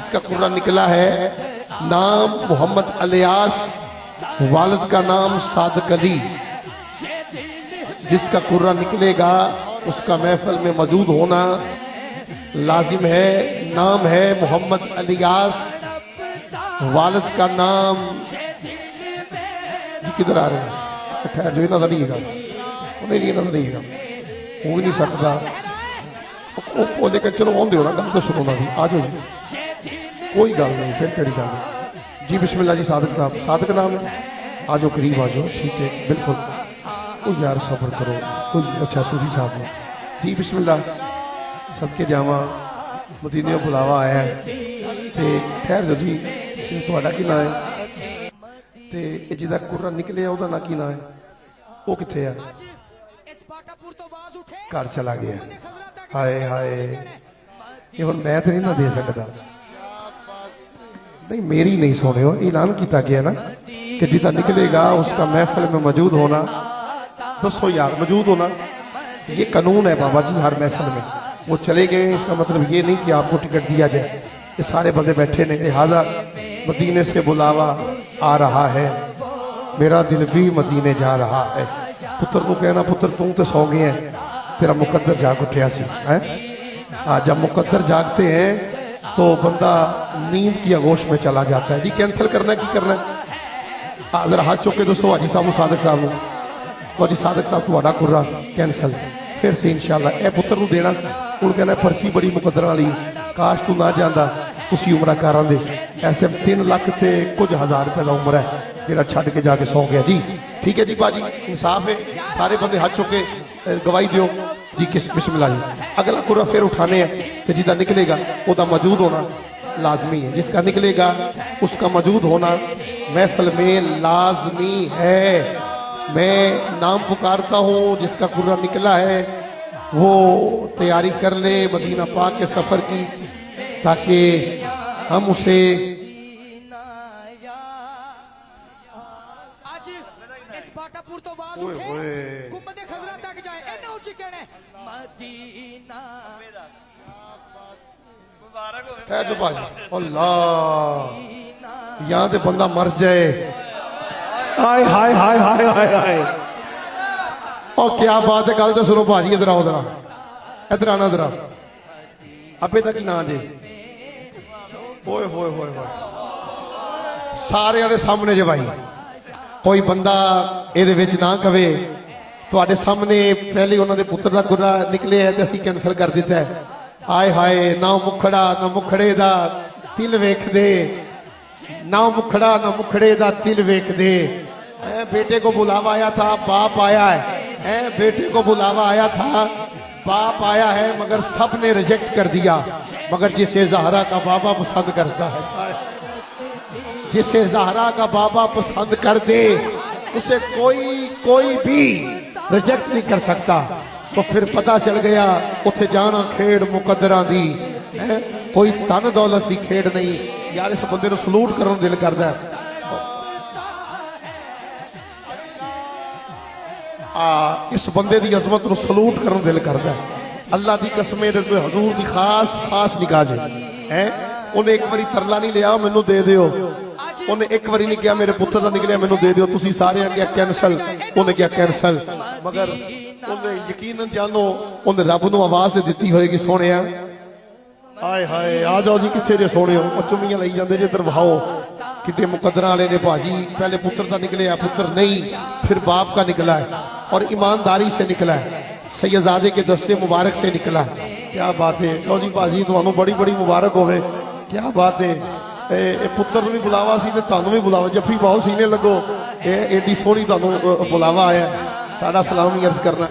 जिसका कुर्रा निकला है, नाम मोहम्मद अलियास, वालिद का नाम सादिक अली। जिसका कुर्रा निकलेगा उसका महफिल में मौजूद होना लाजिम है। नाम है मोहम्मद अलियास, वालिद का नाम जी किधर आ रहे हैं? खैर जो इन्हों का नहीं है, उन्हें नहीं इन्हों नहीं है, हो भी नहीं सकता। लेकिन चलो आते हो ना, गल तो सुनो ना जी, आ जाओ जी, कोई गल नहीं, फिर कड़ी गल जी। बिस्मिल्लाह जी। सादिक साहब, सादिक नाम है, आ जाओ करीब आ जाओ। ठीक है, बिल्कुल। कोई यार सब्र करो, कोई अच्छा सूफी साहब ने जी। बिस्मिल्लाह। सबके जावा मदीने बुलावा आया तो खैर जो जी, तुहाडा की ना है ते जिहदा कुर्रा निकले उहदा ना की ना है, वो कित्थे है? घर चला गया। हाय हाय, ये हुण मैं तो नहीं ना दे सकता। नहीं मेरी नहीं सुने हो, ऐलान किया गया ना कि जिदा निकलेगा उसका महफिल में मौजूद होना। दसो यार, मौजूद होना ये कानून है बाबा जी हर महफिल में। वो चले गए इसका मतलब ये नहीं कि आपको टिकट दिया जाए। ये सारे बंदे बैठे ने, लिहाजा मदीने से बुलावा आ रहा है, मेरा दिल भी मदीने जा रहा है। पुत्र को कहना, पुत्र तू तो सौ गए हैं, तेरा मुकद्दर जाग उठिया सी है। जब मुकद्दर जागते हैं तो बंदा नींद की आगोश में चला जाता है। जी कैंसिल करना है, की करना है? जरा हाथ चुके दोस्तों हाजी साहब, सादिक साहब को। तो जी सादिक साहब तुम्हारा कुर्रा कैंसल फिर से इंशाअल्लाह। ए पुत्र को देना, उन्होंने कहना पर्ची बड़ी मुकद्दर वाली, काश तू ना जाता, तुसी उमरा कर आंदे। इस टाइम 3 लाख ते कुछ हज़ार रुपए का उम्र है, तेरा छड़ के जाके सौ गया जी। ठीक है जी बाजी, इंसाफ है। सारे बंदे हाथ चुके गवाही दियो जी। बिस्मिल्लाह जी। अगला कुर्रा फिर उठाने हैं कि जिदा निकलेगा उसका मौजूद होना लाजमी है। जिसका निकलेगा उसका मौजूद होना महफिल में लाजमी है। मैं नाम पुकारता हूँ, जिसका कुर्रा निकला है वो तैयारी कर ले मदीना पाक के सफर की, ताकि हम उसे अल्लाह यहाँ से बंदा मर जाए। हाय हाय हाय हाय हाय हाय, और क्या बात है। गल तो सुनो भाजी, इधर आओ जरा, इधर आना जरा। अबे तक ही ना जे होए होए होए होए सारे दे सामने जे भाई, कोई बंदा ਇਹਦੇ ਵਿੱਚ ना कवे ਤੁਹਾਡੇ सामने पहले उन्होंने पुत्र का गुर्रा निकले है तो असी कैंसल कर दिता है। हाय हाय, ना मुखड़ा ना मुखड़े दा तिल वेख दे, ना मुखड़ा ना मुखड़े दा तिल वेख दे। बेटे को बुलावा आया था, बाप आया है, बेटे को बुलावा आया था, बाप आया है, मगर सब ने रिजेक्ट कर दिया। मगर जिसे ज़हरा का बाबा पसंद करता है, जिसे ज़हरा का बाबा पसंद कर दे उसे कोई भी रिजेक्ट नहीं कर सकता। तो फिर पता चल गया उथे जाना खेड़ मुकद्दरां दी, कोई धन दौलत की खेड़ नहीं। यार इस बंदे को सलूट करने दिल करता है। इस बंदे की अजमत को सलूट करने दिल करता है। अल्लाह की कसम हजूर की खास निगाह जे है। उन्हें एक बारी तरला नहीं लिया मैनू दे दियो, उन्हें एक बारी नहीं कहा मेरे पुत्र का निकलिया मैनू दे दियो। तुसी सारे क्या कैंसल, उन्हें क्या कैंसल, मगर उन्हें यकीन जानो उन्हें रब नूं आवाज दी होएगी सोने। हाय हाय, आ जाओ जी, कितने जे सोने हो, चुमियां लाई जाते जे, इधर वहाओ कितने मुकद्दर वाले ने भाजी। पहले पुत्र का निकलिया, पुत्र नहीं, फिर बाप का निकला है और ईमानदारी से निकला है, सैयदादे के दस्ते मुबारक से निकला है। क्या बात है। लो जी भाजी, तुहानू बड़ी बड़ी मुबारक होवे। क्या बात है। पुत्र भी बुलावा सी ते तुहानू भी बुलावा, जफ्फी पाओ सीने लगो, एडी सोहनी तुहानू बुलावा आया। साडा सलाम अर्ज करना।